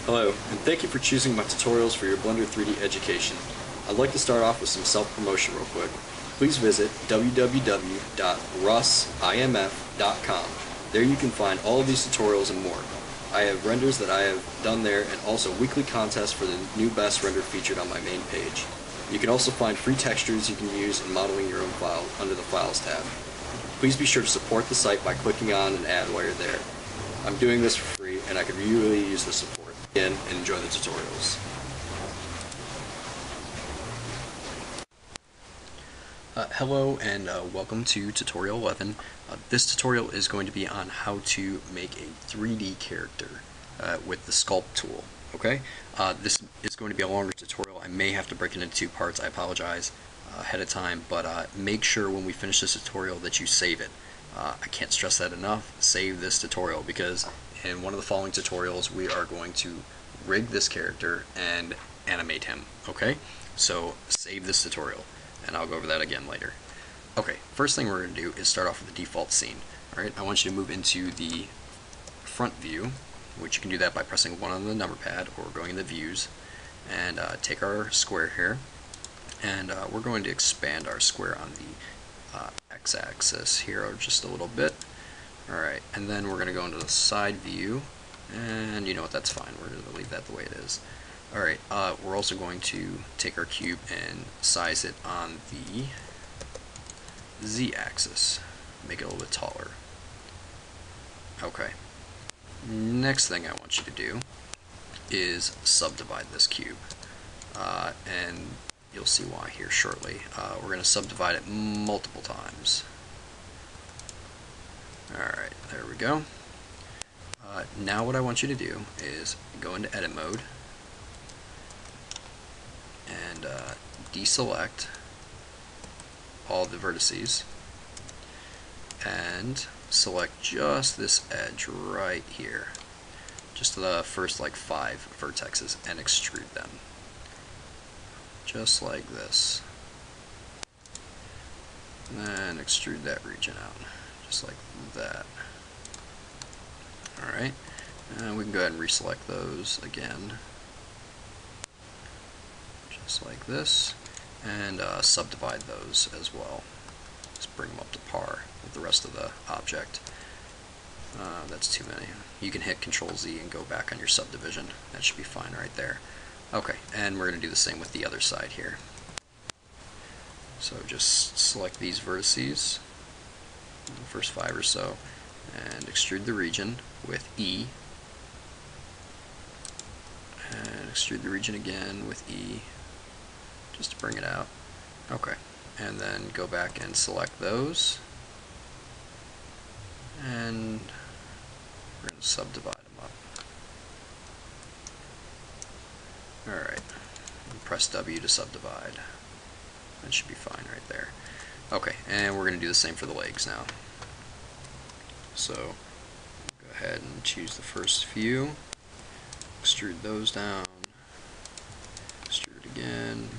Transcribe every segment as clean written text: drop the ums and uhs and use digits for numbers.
Hello, and thank you for choosing my tutorials for your Blender 3D education. I'd like to start off with some self-promotion real quick. Please visit www.rusimf.com. There you can find all of these tutorials and more. I have renders that I have done there and also weekly contests for the new best render featured on my main page. You can also find free textures you can use in modeling your own file under the Files tab. Please be sure to support the site by clicking on an ad while you're there. I'm doing this for free and I could really use the support. Again, and enjoy the tutorials. Hello and welcome to tutorial 11. This tutorial is going to be on how to make a 3D character with the sculpt tool. Okay, this is going to be a longer tutorial. I may have to break it into two parts. I apologize ahead of time, but make sure when we finish this tutorial that you save it. I can't stress that enough. Save this tutorial because in one of the following tutorials we are going to rig this character and animate him. Okay, so save this tutorial and I'll go over that again later. Okay, first thing we're going to do is start off with the default scene. Alright, I want you to move into the front view, which you can do that by pressing 1 on the number pad or going into views, and take our square here, and we're going to expand our square on the x-axis here just a little bit. Alright, and then we're going to go into the side view, and you know what, that's fine. We're going to leave that the way it is. Alright, we're also going to take our cube and size it on the z-axis. Make it a little bit taller. Okay. Next thing I want you to do is subdivide this cube. And you'll see why here shortly. We're going to subdivide it multiple times. Alright, there we go. Now what I want you to do is go into edit mode and deselect all the vertices and select just this edge right here, just the first like 5 vertexes, and extrude them just like this, and then extrude that region out just like that. Alright, and we can go ahead and reselect those again just like this, and subdivide those as well. Just bring them up to par with the rest of the object. That's too many. You can hit Control Z and go back on your subdivision. That should be fine right there. Okay, and we're going to do the same with the other side here. So just select these vertices, the first 5 or so, and extrude the region with E, and extrude the region again with E, just to bring it out. Okay, and then go back and select those, and we're going to subdivide them up. Alright, press W to subdivide. That should be fine right there. Okay, and we're going to do the same for the legs now. So, go ahead and choose the first few, extrude those down, extrude again,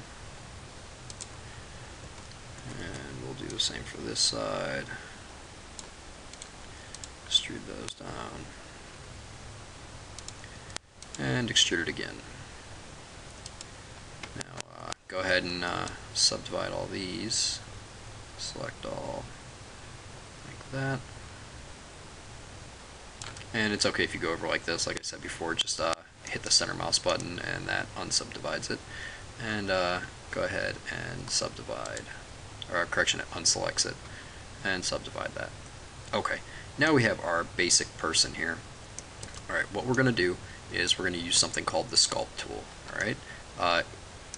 and we'll do the same for this side. Extrude those down, and extrude it again. Now go ahead and subdivide all these, select all like that, and it's okay if you go over like this. Like I said before, just hit the center mouse button and that unsubdivides it, and go ahead and subdivide, or correction, it unselects it and subdivide that. Okay, now we have our basic person here. Alright, what we're going to do is we're going to use something called the sculpt tool. Alright,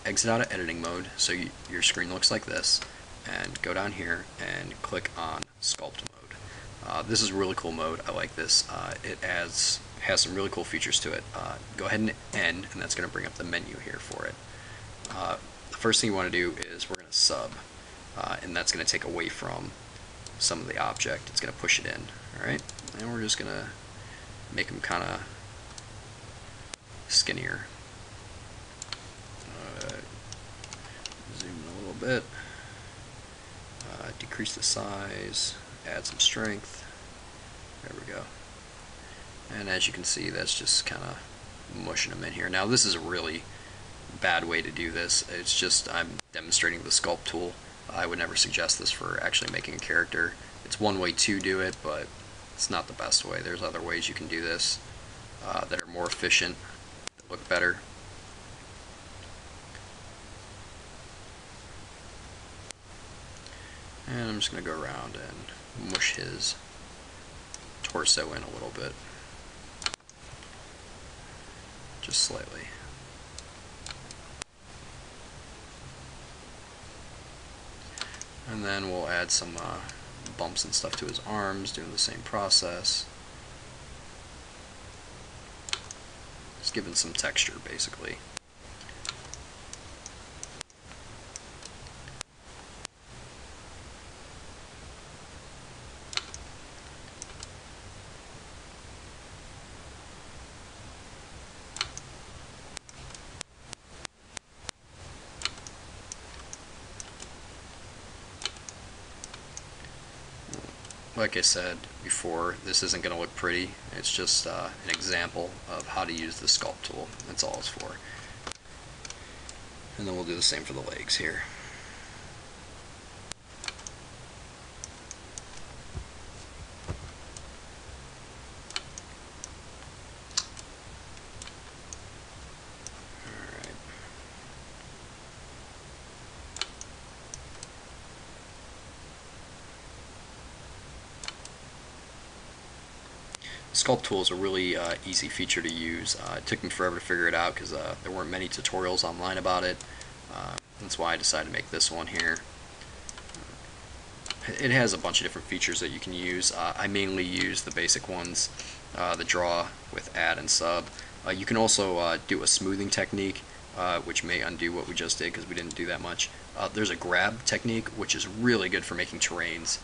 exit out of editing mode so your screen looks like this, and go down here and click on sculpt mode. This is a really cool mode. I like this. It has some really cool features to it. Go ahead and end, and that's going to bring up the menu here for it. The first thing you want to do is we're going to sub, and that's going to take away from some of the object. It's going to push it in. Alright, and we're just going to make them kind of skinnier. Zoom in a little bit. Decrease the size, add some strength. There we go. And as you can see, that's just kind of mushing them in here. Now this is a really bad way to do this. It's just I'm demonstrating the sculpt tool. I would never suggest this for actually making a character. It's one way to do it, but it's not the best way. There's other ways you can do this that are more efficient, that look better. And I'm just going to go around and mush his torso in a little bit. Just slightly. And then we'll add some bumps and stuff to his arms, doing the same process. Just giving some texture, basically. Like I said before, this isn't going to look pretty. It's just an example of how to use the sculpt tool. That's all it's for. And then we'll do the same for the legs here. Sculpt tool is a really easy feature to use. It took me forever to figure it out because there weren't many tutorials online about it. That's why I decided to make this one here. It has a bunch of different features that you can use. I mainly use the basic ones, the draw with add and sub. You can also do a smoothing technique, which may undo what we just did because we didn't do that much. There's a grab technique, which is really good for making terrains.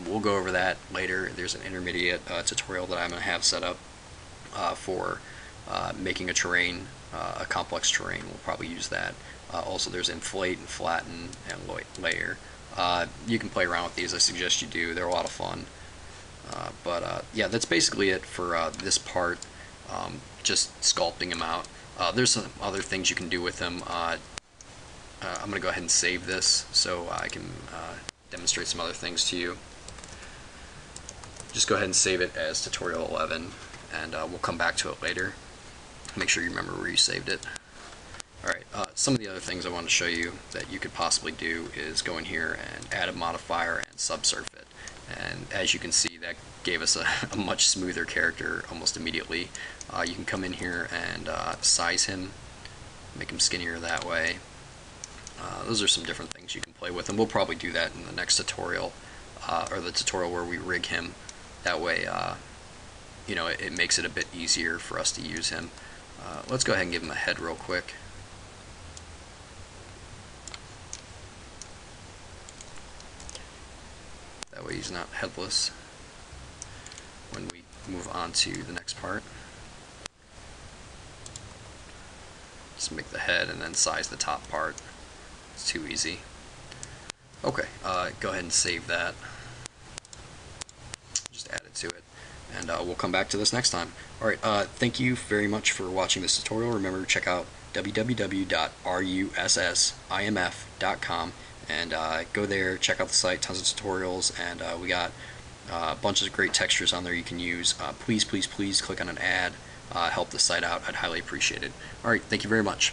We'll go over that later. There's an intermediate tutorial that I'm going to have set up for making a terrain, a complex terrain. We'll probably use that. Also, there's inflate and flatten and layer. You can play around with these. I suggest you do. They're a lot of fun. Yeah, that's basically it for this part. Just sculpting them out. There's some other things you can do with them. I'm going to go ahead and save this so I can demonstrate some other things to you. Just go ahead and save it as tutorial 11, and we'll come back to it later. Make sure you remember where you saved it. Alright, some of the other things I want to show you that you could possibly do is go in here and add a modifier and subsurf it. And as you can see, that gave us a much smoother character almost immediately. You can come in here and size him, make him skinnier that way. Those are some different things you can play with, and we'll probably do that in the next tutorial, or the tutorial where we rig him. That way, you know, it makes it a bit easier for us to use him. Let's go ahead and give him a head real quick. That way he's not headless when we move on to the next part. Just make the head and then size the top part. It's too easy. Okay, go ahead and save that. Just add it to it. And we'll come back to this next time. Alright, thank you very much for watching this tutorial. Remember to check out www.russimf.com and go there, check out the site, tons of tutorials, and we got a bunch of great textures on there you can use. Please, please, please click on an ad, help the site out. I'd highly appreciate it. Alright, thank you very much.